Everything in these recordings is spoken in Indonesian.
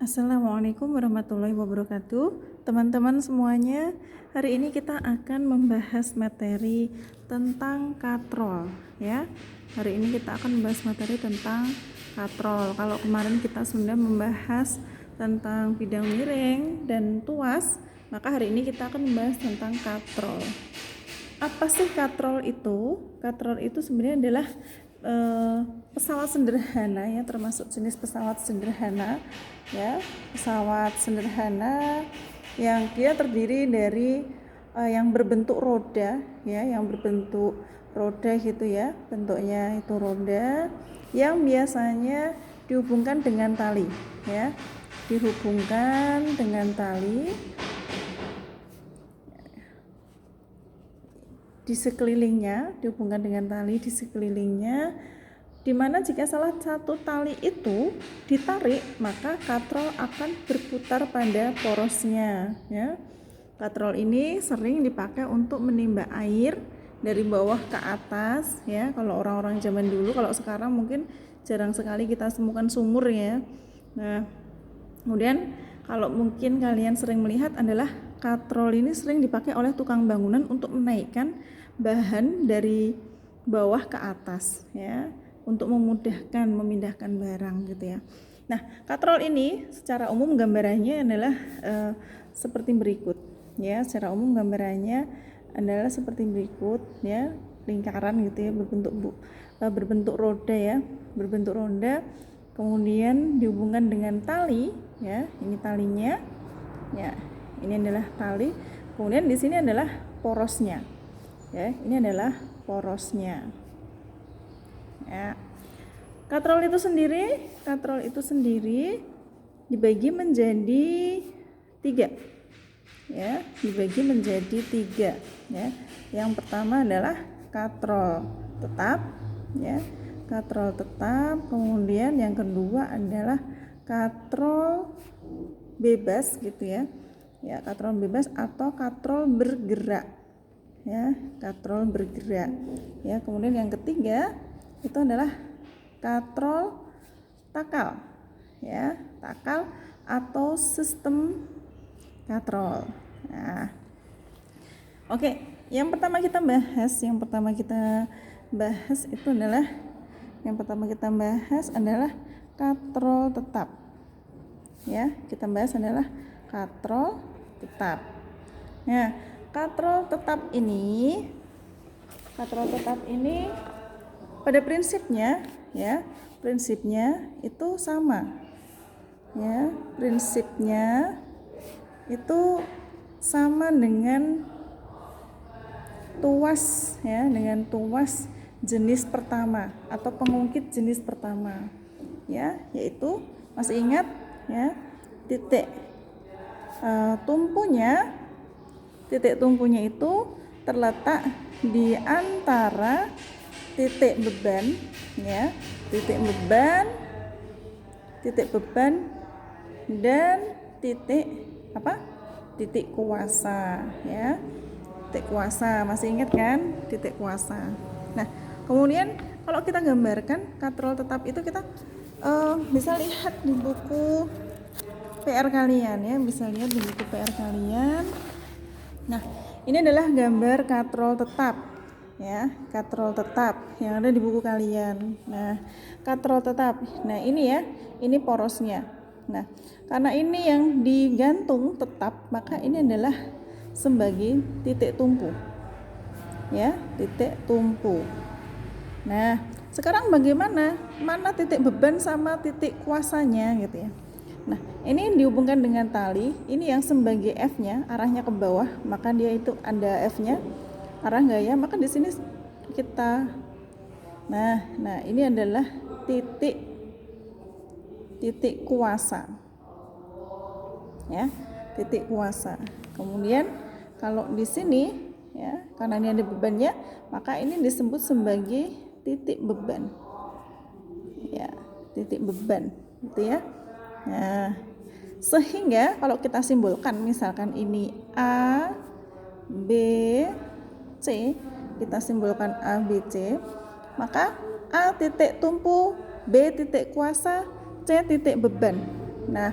Assalamualaikum warahmatullahi wabarakatuh. Teman-teman semuanya, hari ini kita akan membahas materi tentang katrol ya. Hari ini kita akan membahas materi tentang katrol. Kalau kemarin kita sudah membahas tentang bidang miring dan tuas, maka hari ini kita akan membahas tentang katrol. Apa sih katrol itu? Katrol itu sebenarnya adalah pesawat sederhana ya, termasuk jenis pesawat sederhana ya, pesawat sederhana yang dia terdiri dari yang berbentuk roda ya, yang berbentuk roda gitu ya, bentuknya itu roda yang biasanya dihubungkan dengan tali ya, dihubungkan dengan tali di sekelilingnya, dihubungkan dengan tali di sekelilingnya, dimana jika salah satu tali itu ditarik, maka katrol akan berputar pada porosnya ya. Katrol ini sering dipakai untuk menimba air dari bawah ke atas ya, kalau orang-orang zaman dulu. Kalau sekarang mungkin jarang sekali kita temukan sumur ya. Nah, kemudian kalau mungkin kalian sering melihat adalah katrol ini sering dipakai oleh tukang bangunan untuk menaikkan bahan dari bawah ke atas ya, untuk memudahkan memindahkan barang gitu ya. Nah, katrol ini secara umum gambarannya adalah seperti berikut ya. Secara umum gambarannya adalah seperti berikut ya, lingkaran gitu ya, berbentuk roda ya, berbentuk roda, kemudian dihubungkan dengan tali ya. Ini talinya ya, ini adalah tali, kemudian di sini adalah porosnya ya, ini adalah porosnya ya. Katrol itu sendiri dibagi menjadi 3 ya, dibagi menjadi 3 ya. Yang pertama adalah katrol tetap ya, katrol tetap, kemudian yang kedua adalah katrol bebas gitu ya. Ya, katrol bebas atau katrol bergerak ya, katrol bergerak ya. Kemudian yang ketiga itu adalah katrol takal ya, takal atau sistem katrol. Nah, oke, yang pertama kita bahas itu adalah katrol tetap ya. Kita bahas adalah katrol tetap. Nah, katrol tetap ini pada prinsipnya ya, prinsipnya itu sama ya, prinsipnya itu sama dengan tuas ya, dengan tuas jenis pertama atau pengungkit jenis pertama ya, yaitu masih ingat ya, titik tumpunya itu terletak di antara titik beban ya, titik beban dan titik kuasa ya, titik kuasa. Masih ingat kan titik kuasa? Nah, kemudian kalau kita gambarkan katrol tetap itu, kita bisa lihat di buku PR kalian ya, Nah, ini adalah gambar katrol tetap ya, katrol tetap yang ada di buku kalian. Nah, katrol tetap. Nah, ini ya, ini porosnya. Nah, karena ini yang digantung tetap, maka ini adalah sebagai titik tumpu ya, titik tumpu. Nah, sekarang bagaimana? Mana titik beban sama titik kuasanya gitu ya. Nah, ini dihubungkan dengan tali. Ini yang sebagai F-nya arahnya ke bawah, maka dia itu ada F-nya, arah gaya. Maka di sini kita nah ini adalah titik kuasa ya, titik kuasa. Kemudian kalau di sini ya, karena ini ada bebannya, maka ini disebut sebagai titik beban ya, titik beban gitu ya. Nah, sehingga kalau kita simbolkan, misalkan ini A, B, C, kita simbolkan A, B, C, maka A titik tumpu, B titik kuasa, C titik beban. Nah,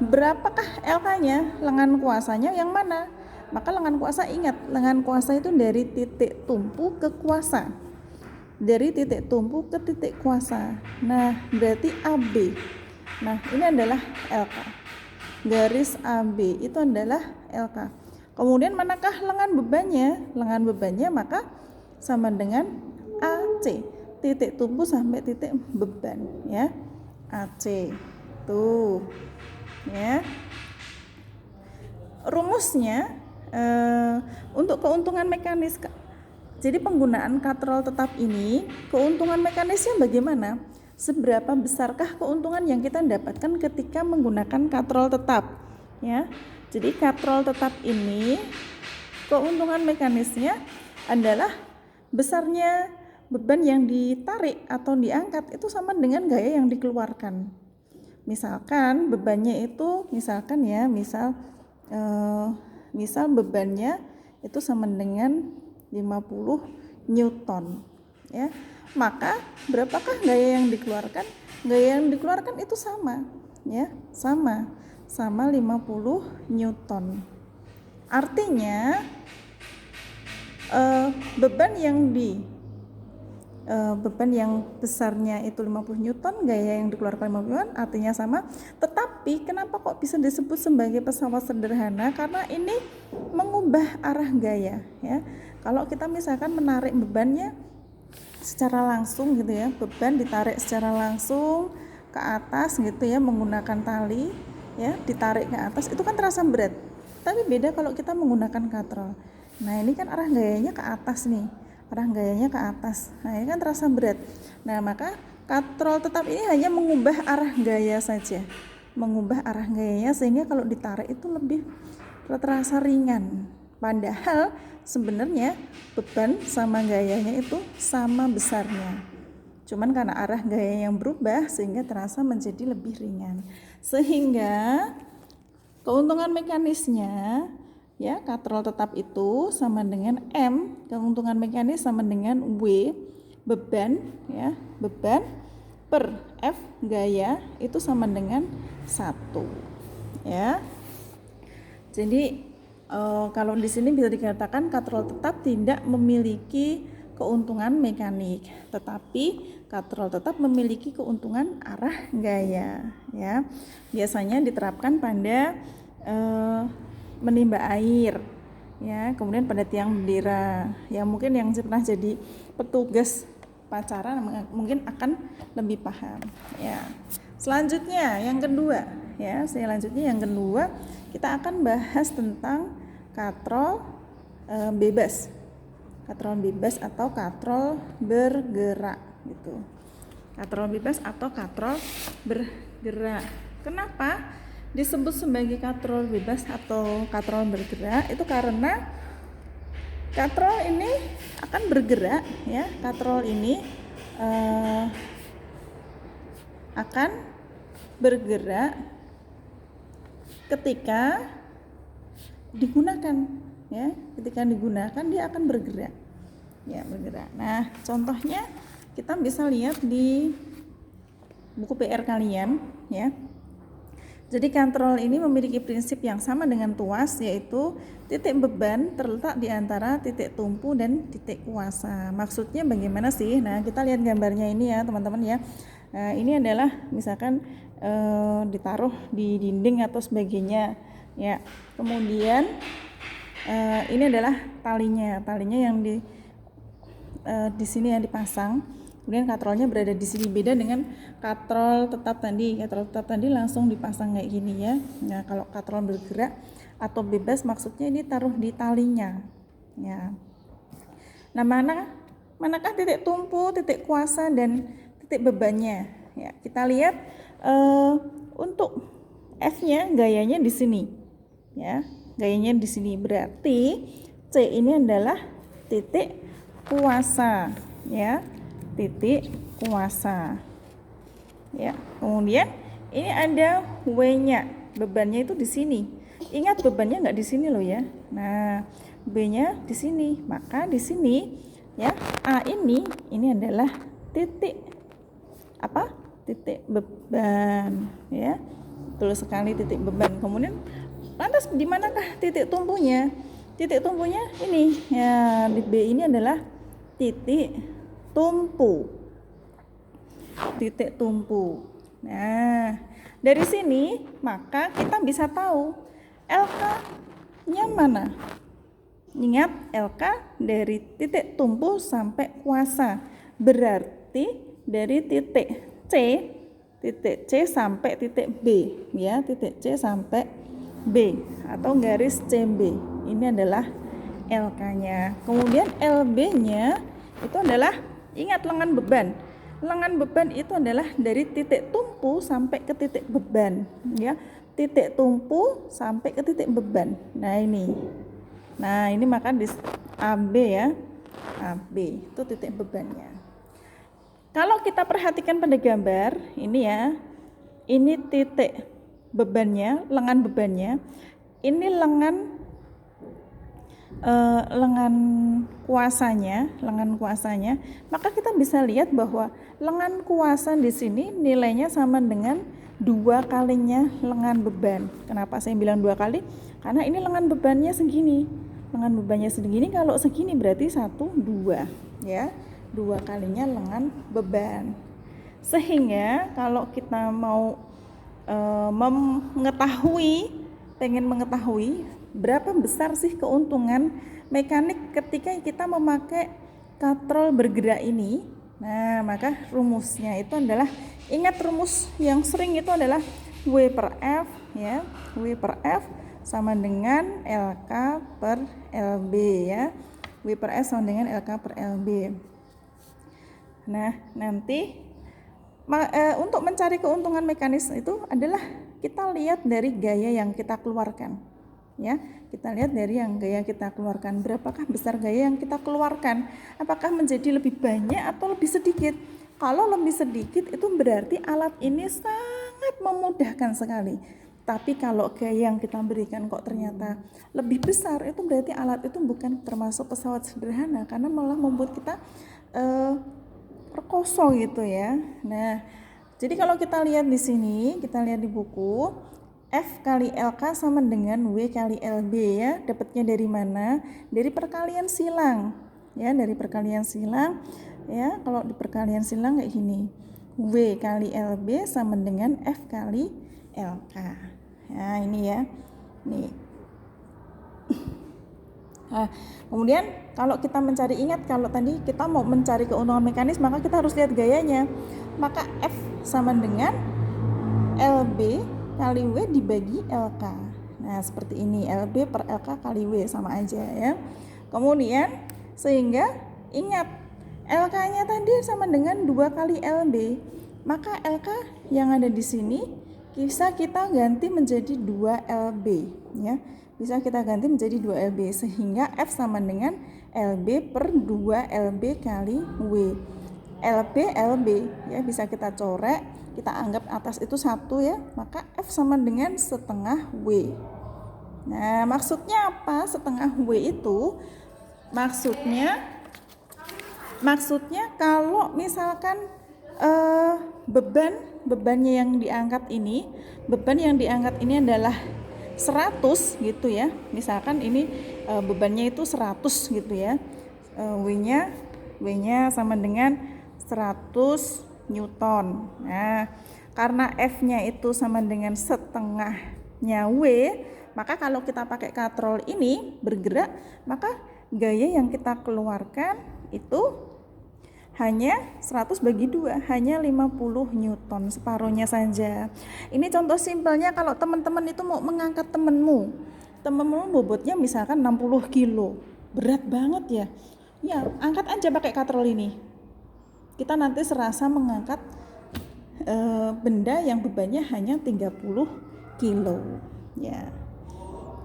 berapakah LK-nya? Lengan kuasanya yang mana? Maka lengan kuasa, ingat, lengan kuasa itu dari titik tumpu ke kuasa. Dari titik tumpu ke titik kuasa. Nah, berarti AB. Nah, ini adalah LK. Garis AB itu adalah LK. Kemudian manakah lengan bebannya? Lengan bebannya maka sama dengan AC. Titik tumpu sampai titik beban, ya. AC. Tuh. Ya. Rumusnya untuk keuntungan mekanis. Jadi penggunaan katrol tetap ini, keuntungan mekanisnya bagaimana? Seberapa besarkah keuntungan yang kita dapatkan ketika menggunakan katrol tetap? Ya. Jadi katrol tetap ini keuntungan mekanisnya adalah besarnya beban yang ditarik atau diangkat itu sama dengan gaya yang dikeluarkan. Misalkan bebannya itu misal bebannya itu sama dengan 50 Newton, ya. Maka berapakah gaya yang dikeluarkan? Gaya yang dikeluarkan itu sama, ya, sama 50 Newton. Artinya beban yang besarnya itu 50 Newton, gaya yang dikeluarkan 50 Newton, artinya sama. Tetapi kenapa kok bisa disebut sebagai pesawat sederhana? Karena ini mengubah arah gaya, ya. Kalau kita misalkan menarik bebannya secara langsung gitu ya, beban ditarik secara langsung ke atas gitu ya, menggunakan tali ya, ditarik ke atas, itu kan terasa berat. Tapi beda kalau kita menggunakan katrol. Nah, ini kan arah gayanya ke atas nih. Arah gayanya ke atas. Nah, ini kan terasa berat. Nah, maka katrol tetap ini hanya mengubah arah gaya saja. Mengubah arah gayanya sehingga kalau ditarik itu lebih terasa ringan. Padahal sebenarnya beban sama gayanya itu sama besarnya. Cuman karena arah gaya yang berubah sehingga terasa menjadi lebih ringan. Sehingga keuntungan mekanisnya, ya, katrol tetap itu sama dengan M, keuntungan mekanis sama dengan W, beban, ya, beban per F gaya itu sama dengan 1, ya. Jadi kalau di sini bisa dikatakan katrol tetap tidak memiliki keuntungan mekanik, tetapi katrol tetap memiliki keuntungan arah gaya, ya. Biasanya diterapkan pada menimba air, ya, kemudian pada tiang bendera. Ya, mungkin yang pernah jadi petugas upacara mungkin akan lebih paham, ya. Selanjutnya yang kedua, ya, kita akan bahas tentang katrol bebas. Katrol bebas atau katrol bergerak gitu. Katrol bebas atau katrol bergerak. Kenapa disebut sebagai katrol bebas atau katrol bergerak? Itu karena katrol ini akan bergerak, ya. Katrol ini akan bergerak ketika digunakan, ya. Ketika digunakan dia akan bergerak, ya, bergerak. Nah, contohnya kita bisa lihat di buku PR kalian, ya. Jadi katrol ini memiliki prinsip yang sama dengan tuas, yaitu titik beban terletak di antara titik tumpu dan titik kuasa. Maksudnya bagaimana sih? Nah, kita lihat gambarnya ini ya, teman-teman, ya. Nah, ini adalah misalkan ditaruh di dinding atau sebagainya, ya. Kemudian ini adalah talinya yang di sini yang dipasang. Kemudian katrolnya berada di sini, beda dengan katrol tetap tadi. Katrol tetap tadi langsung dipasang kayak gini, ya. Nah, kalau katrol bergerak atau bebas maksudnya ini taruh di talinya, ya. Nah, manakah titik tumpu, titik kuasa dan titik bebannya? Ya, kita lihat untuk F-nya gayanya di sini, ya. Gayanya di sini, berarti C ini adalah titik kuasa, ya. Titik kuasa, ya. Kemudian ini ada W-nya, bebannya itu di sini. Ingat bebannya nggak di sini loh, ya. Nah, B-nya di sini, maka di sini, ya, A ini adalah titik apa? Titik beban, ya. betul sekali titik beban. Kemudian lantas di manakah titik tumpunya? Titik tumpunya ini ya, di B ini adalah titik tumpu. Titik tumpu. Nah, dari sini maka kita bisa tahu LK-nya mana. Ingat, LK dari titik tumpu sampai kuasa. Berarti dari titik C sampai titik B, ya, titik C sampai B atau garis CB. Ini adalah LK-nya. Kemudian LB-nya itu adalah, ingat, lengan beban. Lengan beban itu adalah dari titik tumpu sampai ke titik beban, ya. Titik tumpu sampai ke titik beban. Nah, ini maka di AB, ya. AB itu titik bebannya. Kalau kita perhatikan pada gambar ini, ya. Ini titik bebannya, lengan bebannya. Ini lengan kuasanya, maka kita bisa lihat bahwa lengan kuasa di sini nilainya sama dengan 2 kalinya lengan beban. Kenapa saya bilang 2 kali? Karena ini lengan bebannya segini. Lengan bebannya segini, kalau segini berarti 1, 2, ya. 2 kalinya lengan beban. Sehingga kalau kita mau pengen mengetahui berapa besar sih keuntungan mekanik ketika kita memakai katrol bergerak ini. Nah, maka rumusnya itu adalah, ingat rumus yang sering itu adalah W per F, ya. W per F sama dengan LK per LB, ya. W per F sama dengan LK per LB. Nah, nanti untuk mencari keuntungan mekanis itu adalah kita lihat dari gaya yang kita keluarkan, ya. Kita lihat dari yang gaya kita keluarkan, berapakah besar gaya yang kita keluarkan, apakah menjadi lebih banyak atau lebih sedikit. Kalau lebih sedikit itu berarti alat ini sangat memudahkan sekali. Tapi kalau gaya yang kita berikan kok ternyata lebih besar, itu berarti alat itu bukan termasuk pesawat sederhana, karena malah membuat kita perkoso gitu, ya. Nah, jadi kalau kita lihat di sini, kita lihat di buku, F kali LK sama dengan W kali LB, ya. Dapatnya dari mana? Dari perkalian silang, ya, dari perkalian silang, ya. Kalau di perkalian silang kayak gini, W kali LB sama dengan F kali LK. Nah, ini, ya. Nih. Nah, kemudian kalau kita mencari, ingat kalau tadi kita mau mencari keuntungan mekanis, maka kita harus lihat gayanya. Maka F sama dengan LB kali W dibagi LK. Nah, seperti ini, LB per LK kali W sama aja, ya. Kemudian sehingga ingat LK-nya tadi sama dengan 2 kali LB. Maka LK yang ada di sini bisa kita ganti menjadi 2 LB, ya. Bisa kita ganti menjadi 2 LB, sehingga F sama dengan LB per 2 LB kali W. LB, ya, bisa kita coret, kita anggap atas itu 1, ya, maka F sama dengan setengah W. Nah, maksudnya apa setengah W itu? Maksudnya kalau misalkan bebannya yang diangkat ini, adalah 100 gitu, ya. Misalkan ini bebannya itu 100 gitu, ya. W-nya sama dengan 100 Newton. Nah, karena F-nya itu sama dengan setengahnya W, maka kalau kita pakai katrol ini bergerak, maka gaya yang kita keluarkan itu hanya 100 bagi 2, hanya 50 Newton, separuhnya saja. Ini contoh simpelnya kalau teman-teman itu mau mengangkat temanmu bobotnya misalkan 60 kilo, berat banget, ya. Ya, angkat aja pakai katrol ini. Kita nanti serasa mengangkat benda yang bebannya hanya 30 kilo, ya.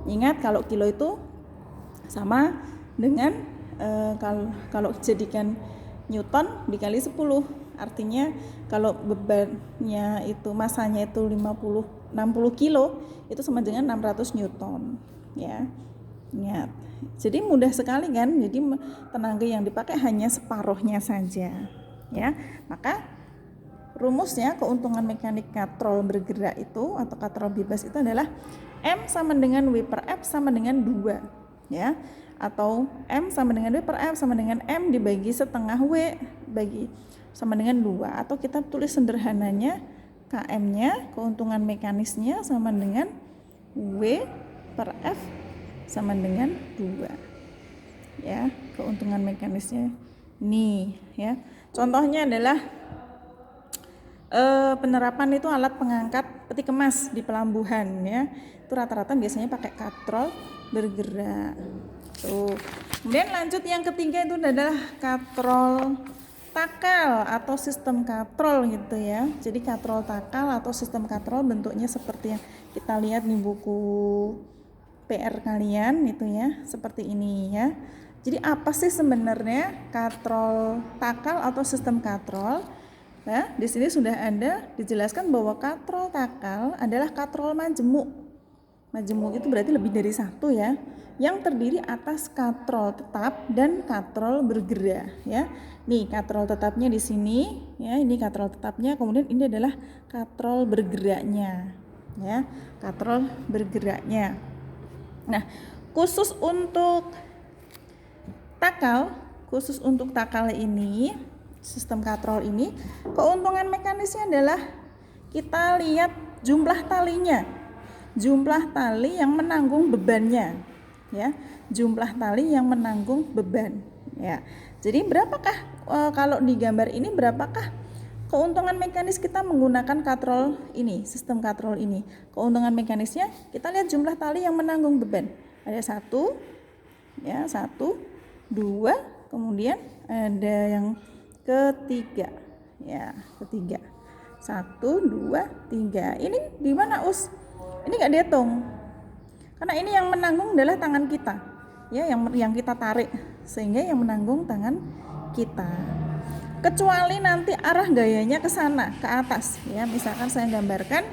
Ingat kalau kilo itu sama dengan kalau jadikan Newton dikali 10, artinya kalau bebannya itu, masanya itu 60 kilo, itu sama dengan 600 Newton, ya. Ingat, jadi mudah sekali kan, jadi tenaga yang dipakai hanya separuhnya saja, ya. Maka rumusnya keuntungan mekanik katrol bergerak itu atau katrol bebas itu adalah M sama dengan W per F sama dengan 2 ya, atau M sama dengan W per F sama dengan M dibagi setengah W bagi sama dengan 2, atau kita tulis sederhananya KM-nya keuntungan mekanisnya sama dengan W per F sama dengan 2 ya, keuntungan mekanisnya ini ya. Contohnya adalah penerapan itu alat pengangkat peti kemas di pelabuhan ya, itu rata-rata biasanya pakai katrol bergerak tuh. Kemudian lanjut yang ketiga itu adalah katrol takal atau sistem katrol gitu ya. Jadi katrol takal atau sistem katrol bentuknya seperti yang kita lihat di buku PR kalian itu ya, seperti ini ya. Jadi apa sih sebenarnya katrol takal atau sistem katrol? Nah, di sini sudah ada dijelaskan bahwa katrol takal adalah katrol majemuk. Majemuk itu berarti lebih dari satu ya, yang terdiri atas katrol tetap dan katrol bergerak ya. Nih katrol tetapnya di sini ya, ini katrol tetapnya, kemudian ini adalah katrol bergeraknya ya, katrol bergeraknya. Nah, khusus untuk takal ini, sistem katrol ini, keuntungan mekanisnya adalah kita lihat jumlah talinya, jumlah tali yang menanggung bebannya ya, jumlah tali yang menanggung beban ya. Jadi berapakah kalau di gambar ini berapakah keuntungan mekanis kita menggunakan katrol ini, sistem katrol ini? Keuntungan mekanisnya kita lihat jumlah tali yang menanggung beban, ada 1 ya, 1, 2, kemudian ada yang ketiga ya, ketiga 1, 2, 3. Ini di mana Us? Ini nggak dihitung karena ini yang menanggung adalah tangan kita ya, yang kita tarik, sehingga yang menanggung tangan kita, kecuali nanti arah gayanya ke sana, ke atas ya. Misalkan saya gambarkan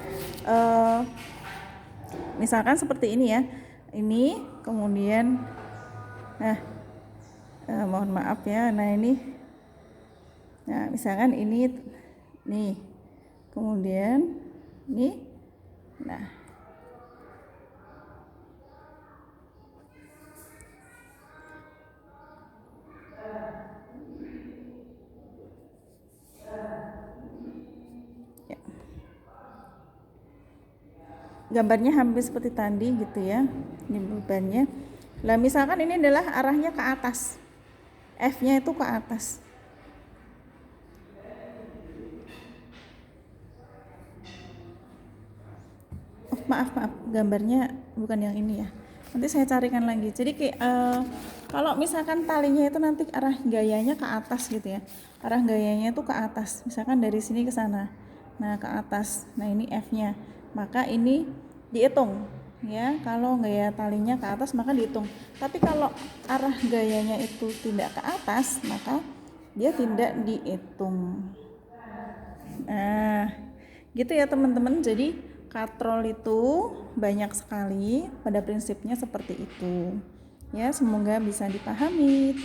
misalkan seperti ini ya, ini kemudian mohon maaf ya, nah ini, nah misalkan ini nih, kemudian ini, nah ya. Gambarnya hampir seperti tadi gitu ya, ini bebannya. Nah misalkan ini adalah arahnya ke atas, F-nya itu ke atas. Maaf, gambarnya bukan yang ini ya. Nanti saya carikan lagi. Jadi kalau misalkan talinya itu nanti arah gayanya ke atas gitu ya. Arah gayanya itu ke atas. Misalkan dari sini ke sana. Nah, ke atas. Nah, ini F-nya. Maka ini dihitung ya. Kalau gaya talinya ke atas maka dihitung. Tapi kalau arah gayanya itu tidak ke atas, maka dia tidak dihitung. Nah, gitu ya teman-teman. Jadi katrol itu banyak sekali, pada prinsipnya seperti itu ya, semoga bisa dipahami.